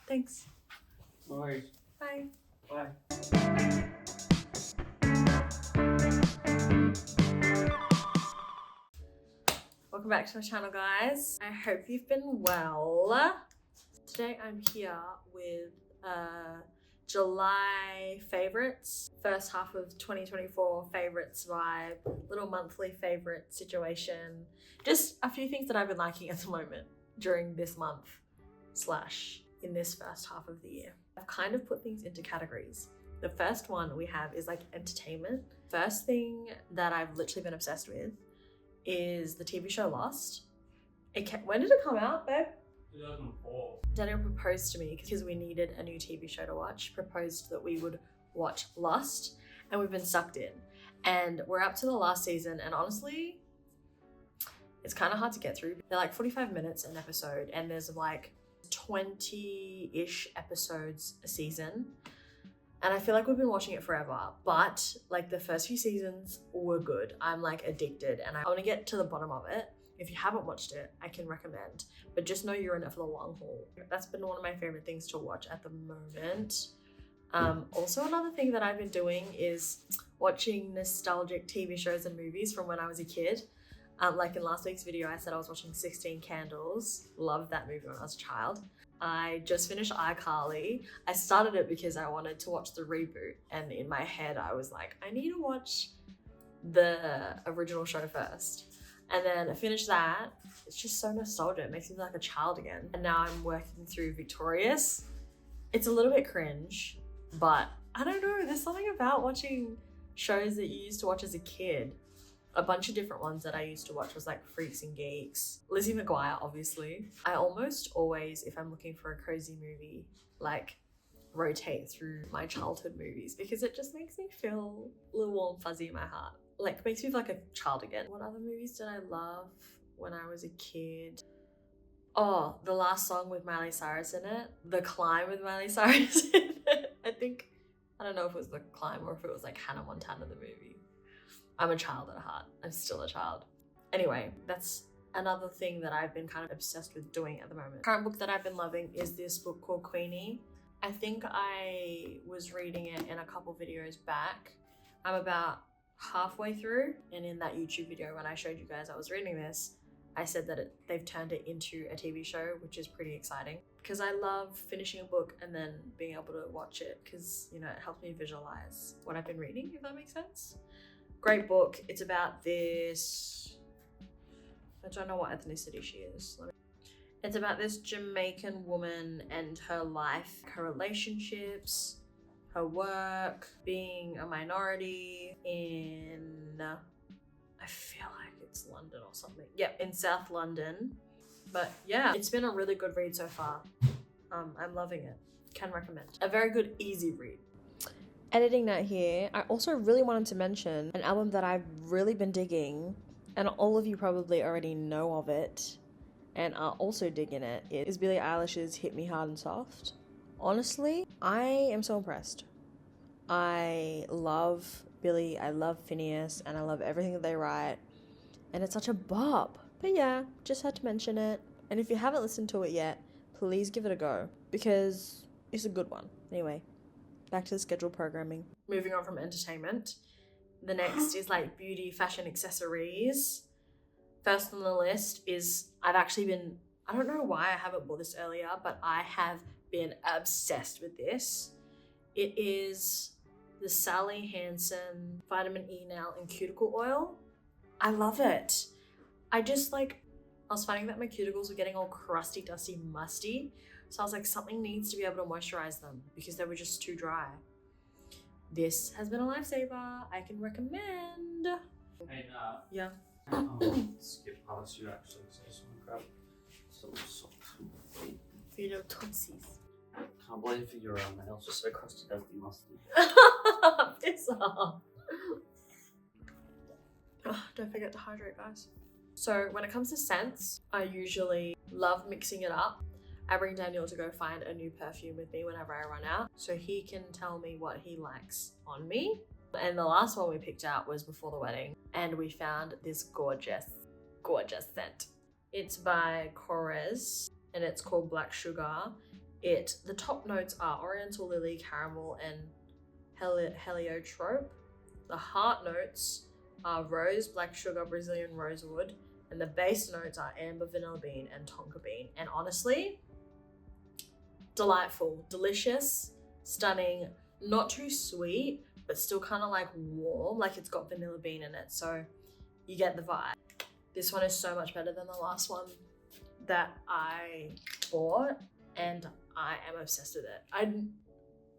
Thanks. No worries. Bye. Bye. Welcome back to my channel, guys. I hope you've been well. Today I'm here with July favorites, first half of 2024 favorites vibe, little monthly favorite situation. Just a few things that I've been liking at the moment during this month / in this first half of the year. I've kind of put things into categories. The first one we have is like entertainment. First thing that I've literally been obsessed with is the TV show Lost. When did it come out, babe? 2004. Daniel proposed to me because we needed a new TV show to watch, proposed that we would watch Lost, and we've been sucked in. And we're up to the last season, and honestly, it's kind of hard to get through. They're like 45 minutes an episode, and there's like 20-ish episodes a season. And I feel like we've been watching it forever, but like the first few seasons were good. I'm like addicted and I want to get to the bottom of it. If you haven't watched it, I can recommend, but just know you're in it for the long haul. That's been one of my favorite things to watch at the moment. Also, another thing that I've been doing is watching nostalgic TV shows and movies from when I was a kid. Like in last week's video, I said I was watching 16 Candles. Loved that movie when I was a child. I just finished iCarly. I started it because I wanted to watch the reboot, and in my head I was like, I need to watch the original show first. And then I finished that. It's just so nostalgic. It makes me feel like a child again. And now I'm working through Victorious. It's a little bit cringe, but I don't know. There's something about watching shows that you used to watch as a kid. A bunch of different ones that I used to watch was like Freaks and Geeks. Lizzie McGuire, obviously. I almost always, if I'm looking for a cozy movie, like rotate through my childhood movies because it just makes me feel a little warm fuzzy in my heart. Like makes me feel like a child again. What other movies did I love when I was a kid? Oh, The Last Song with Miley Cyrus in it. The Climb with Miley Cyrus in it. I don't know if it was The Climb or if it was like Hannah Montana the movie. I'm a child at heart. I'm still a child. Anyway, that's another thing that I've been kind of obsessed with doing at the moment. Current book that I've been loving is this book called Queenie. I think I was reading it in a couple videos back. I'm about halfway through, and in that YouTube video when I showed you guys I was reading this, I said that they've turned it into a TV show, which is pretty exciting because I love finishing a book and then being able to watch it because, you know, it helps me visualize what I've been reading, if that makes sense. Great book. It's about this, I don't know what ethnicity she is. It's about this Jamaican woman and her life, her relationships, her work, being a minority in, I feel like it's London or something. Yep, in South London. But yeah, it's been a really good read so far. I'm loving it. Can recommend. A very good, easy read. Editing that here, I also really wanted to mention an album that I've really been digging, and all of you probably already know of it and are also digging it. It is Billie Eilish's Hit Me Hard and Soft. Honestly, I am so impressed. I love Billie, I love Phineas, and I love everything that they write, and it's such a bop. But yeah, just had to mention it. And if you haven't listened to it yet, please give it a go because it's a good one. Anyway, back to the scheduled programming. Moving on from entertainment, the next is like beauty, fashion, accessories. First on the list is, I don't know why I haven't bought this earlier, but I have been obsessed with this. It is the Sally Hansen Vitamin E Nail and Cuticle Oil. I love it. I was finding that my cuticles were getting all crusty, dusty, musty. So I was like, something needs to be able to moisturize them because they were just too dry. This has been a lifesaver. I can recommend. Hey, Yeah. skip past you actually, so I just want to grab some socks. For your little tootsies. Can't believe your nails are so crusty, dusty, musty. Piss off. Oh, don't forget to hydrate, guys. So when it comes to scents, I usually love mixing it up. I bring Daniel to go find a new perfume with me whenever I run out, so he can tell me what he likes on me. And the last one we picked out was before the wedding, and we found this gorgeous scent. It's by Korres, and it's called Black Sugar. The top notes are Oriental Lily, Caramel, and Heliotrope. The heart notes are Rose, Black Sugar, Brazilian Rosewood, and the base notes are Amber, Vanilla Bean, and Tonka Bean. And honestly, delightful, delicious, stunning, not too sweet, but still kind of like warm, like it's got vanilla bean in it, so you get the vibe. This one is so much better than the last one that I bought, and I am obsessed with it.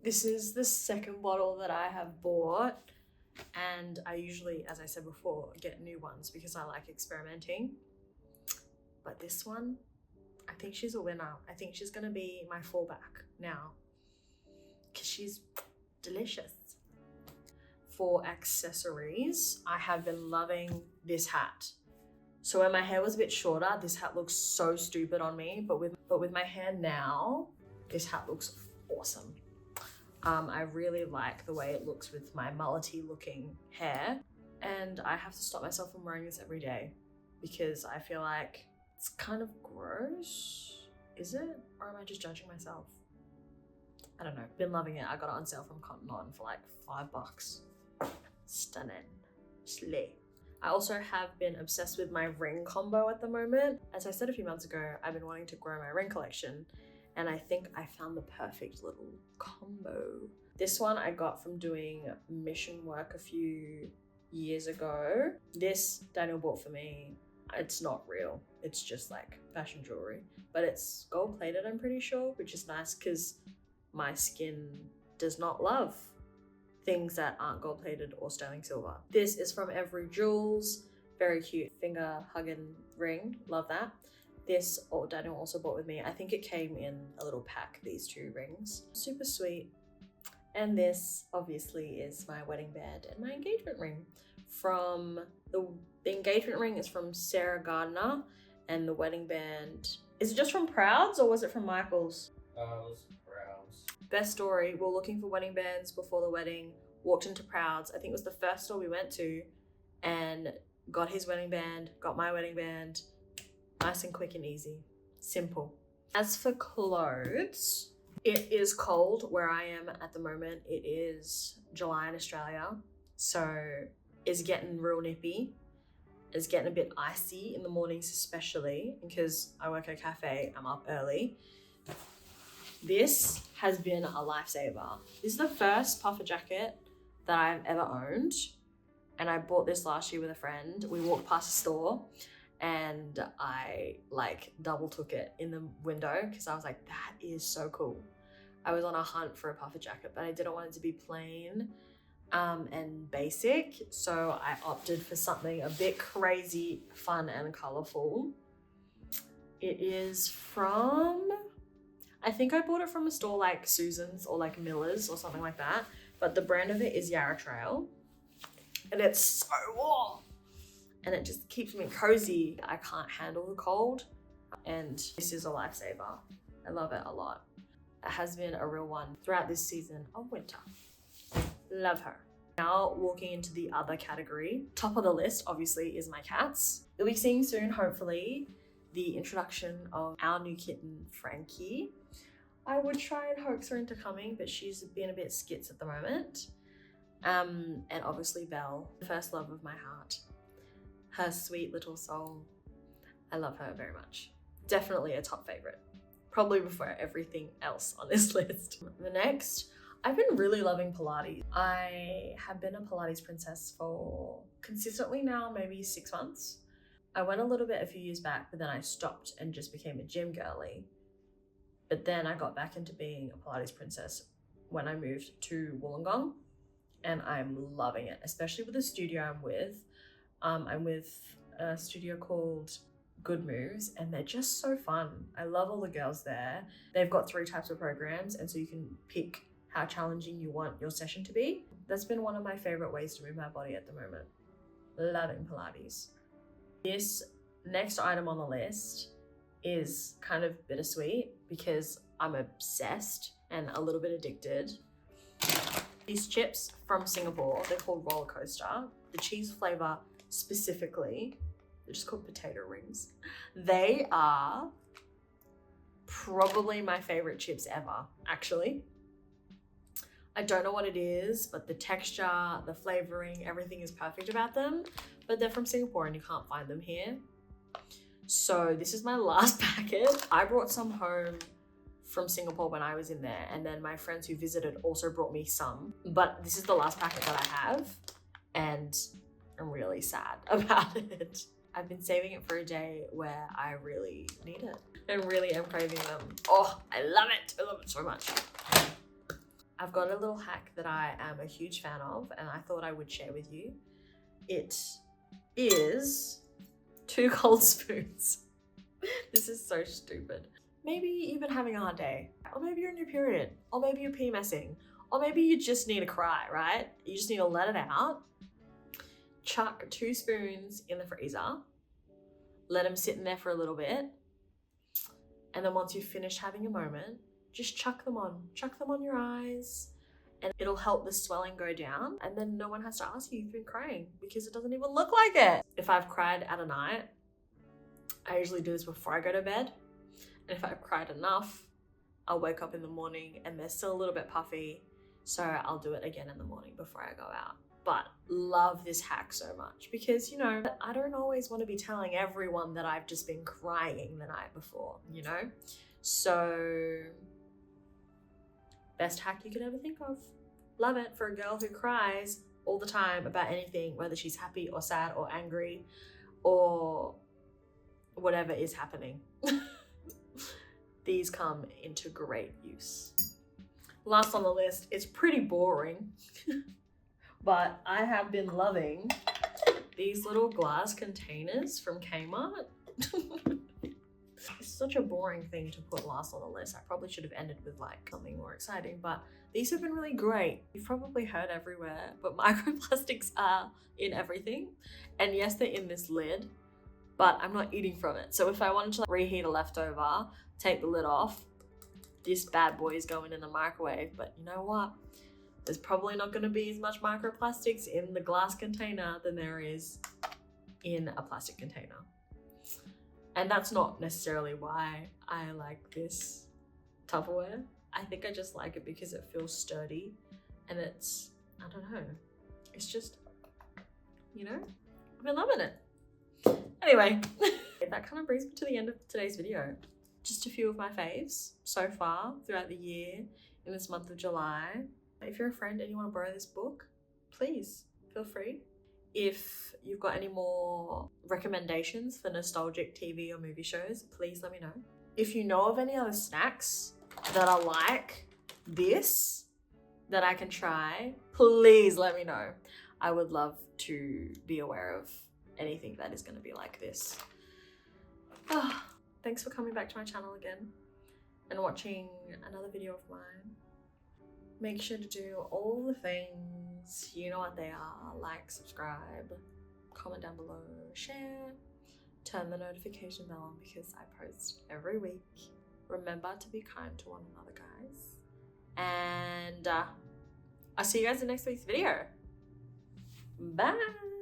This is the second bottle that I have bought, and I usually, as I said before, get new ones because I like experimenting. But this one, I think she's a winner. I think she's gonna be my fallback now because she's delicious. For accessories, I have been loving this hat. So when my hair was a bit shorter, this hat looks so stupid on me, but with my hair now, this hat looks awesome. I really like the way it looks with my mullety looking hair, and I have to stop myself from wearing this every day because I feel like it's kind of gross. Is it? Or am I just judging myself? I don't know. Been loving it. I got it on sale from Cotton On for like $5. Stunning. Slay. I also have been obsessed with my ring combo at the moment. As I said a few months ago, I've been wanting to grow my ring collection, and I think I found the perfect little combo. This one I got from doing mission work a few years ago. This Daniel bought for me. It's not real. It's just like fashion jewelry, but it's gold plated, I'm pretty sure, which is nice because my skin does not love things that aren't gold plated or sterling silver. This is from Every Jewels. Very cute finger hugging ring. Love that. This Daniel also bought with me. I think it came in a little pack, these two rings. Super sweet. And this obviously is my wedding band and my engagement ring. From the engagement ring is from Sarah Gardner, and the wedding band, is it just from Prouds or was it from Michael's? It was Browns. Best story, we were looking for wedding bands before the wedding, walked into Prouds. I think it was the first store we went to, and got his wedding band, got my wedding band. Nice and quick and easy. Simple. As for clothes, it is cold where I am at the moment. It is July in Australia, so it's getting real nippy. It's getting a bit icy in the mornings, especially because I work at a cafe. I'm up early. This has been a lifesaver. This is the first puffer jacket that I've ever owned, and I bought this last year with a friend. We walked past a store and I like double took it in the window because I was like, that is so cool. I was on a hunt for a puffer jacket, but I didn't want it to be plain and basic, so I opted for something a bit crazy, fun, and colorful. It is from, I think I bought it from a store like Susan's or like Miller's or something like that, but the brand of it is Yarra Trail, and it's so warm and it just keeps me cozy. I can't handle the cold, and this is a lifesaver. I love it a lot. It has been a real one throughout this season of winter. Love her. Now walking into the other category. Top of the list obviously is my cats. You'll be seeing soon, hopefully, the introduction of our new kitten, Frankie. I would try and hoax her into coming, but she's been a bit skits at the moment. And obviously Belle, the first love of my heart. Her sweet little soul. I love her very much. Definitely a top favorite. Probably before everything else on this list. The next, I've been really loving Pilates. I have been a Pilates princess for consistently now maybe 6 months. I went a little bit a few years back, but then I stopped and just became a gym girly. But then I got back into being a Pilates princess when I moved to Wollongong, and I'm loving it, especially with the studio I'm with. I'm with a studio called Good Moves, and they're just so fun. I love all the girls there. They've got 3 types of programs, and so you can pick how challenging you want your session to be. That's been one of my favorite ways to move my body at the moment. Loving Pilates. This next item on the list is kind of bittersweet because I'm obsessed and a little bit addicted. These chips from Singapore, they're called Roller Coaster. The cheese flavor specifically, they're just called potato rings. They are probably my favorite chips ever, actually. I don't know what it is, but the texture, the flavoring, everything is perfect about them. But they're from Singapore and you can't find them here. So this is my last packet. I brought some home from Singapore when I was in there, and then my friends who visited also brought me some. But this is the last packet that I have, and I'm really sad about it. I've been saving it for a day where I really need it and really am craving them. Oh, I love it. I love it so much. I've got a little hack that I am a huge fan of, and I thought I would share with you. It is 2 cold spoons. This is so stupid. Maybe you've been having a hard day, or maybe you're in your period, or maybe you're PMSing, or maybe you just need to cry, right? You just need to let it out. Chuck 2 spoons in the freezer, let them sit in there for a little bit, and then once you've finished having a moment, just chuck them on your eyes, and it'll help the swelling go down, and then no one has to ask you if you've been crying because it doesn't even look like it. If I've cried at a night, I usually do this before I go to bed, and if I've cried enough, I'll wake up in the morning and they're still a little bit puffy, so I'll do it again in the morning before I go out. But love this hack so much because, you know, I don't always want to be telling everyone that I've just been crying the night before, you know? So best hack you could ever think of. Love it for a girl who cries all the time about anything, whether she's happy or sad or angry or whatever is happening. These come into great use. Last on the list, it's pretty boring, but I have been loving these little glass containers from Kmart. It's such a boring thing to put last on the list. I probably should have ended with like something more exciting, but these have been really great. You've probably heard everywhere, but microplastics are in everything. And yes, they're in this lid, but I'm not eating from it. So if I wanted to like, reheat a leftover, take the lid off, this bad boy is going in the microwave. But you know what? There's probably not going to be as much microplastics in the glass container than there is in a plastic container. And that's not necessarily why I like this Tupperware. I think I just like it because it feels sturdy and it's, I don't know, it's just, you know, I've been loving it. Anyway, that kind of brings me to the end of today's video. Just a few of my faves so far throughout the year in this month of July. If you're a friend and you want to borrow this book, please feel free. If you've got any more recommendations for nostalgic TV or movie shows, please let me know. If you know of any other snacks that are like this that I can try, please let me know. I would love to be aware of anything that is going to be like this. Thanks for coming back to my channel again and watching another video of mine. Make sure to do all the things, you know what they are, like, subscribe, comment down below, share, turn the notification bell on because I post every week. Remember to be kind to one another, guys. And I'll see you guys in next week's video. Bye!